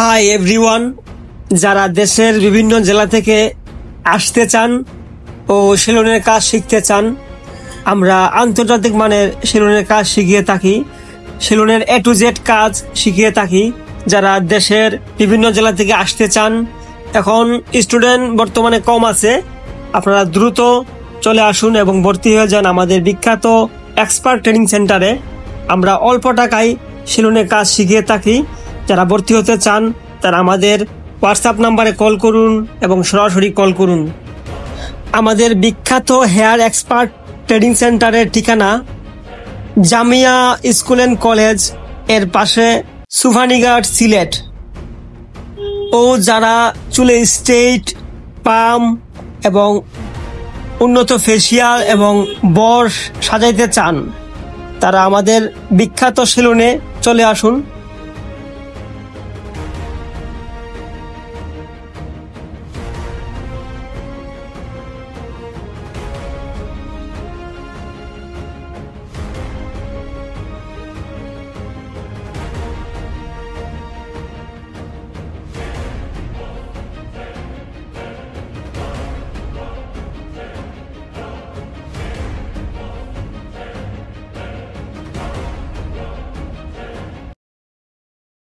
Hi everyone, যারা দেশের বিভিন্ন জেলা থেকে আসতে চান ও সেলুনের কাজ শিখতে চান, আমরা আন্তর্জাতিক মানের সেলুনের কাজ শিখিয়ে থাকি। সেলুনের A to Z কাজ শিখিয়ে থাকি। যারা দেশের বিভিন্ন জেলা থেকে আসতে চান, এখন স্টুডেন্ট বর্তমানে কম আছে, আপনারা দ্রুত চলে আসুন এবং ভর্তি হয়ে যান আমাদের বিখ্যাত এক্সপার্ট ট্রেনিং সেন্টারে। আমরা অল্প টাকায় সেলুনের কাজ শিখিয়ে থাকি। যারা ভর্তি হতে চান তারা আমাদের হোয়াটসঅ্যাপ নাম্বারে কল করুন এবং সরাসরি কল করুন। আমাদের বিখ্যাত হেয়ার এক্সপার্ট ট্রেনিং সেন্টারের ঠিকানা জামিয়া স্কুল অ্যান্ড কলেজ এর পাশে, সুভানীঘাট, সিলেট। ও যারা চুলে স্ট্রেইট, পাম এবং উন্নত ফেসিয়াল এবং বর সাজাইতে চান, তারা আমাদের বিখ্যাত সেলুনে চলে আসুন।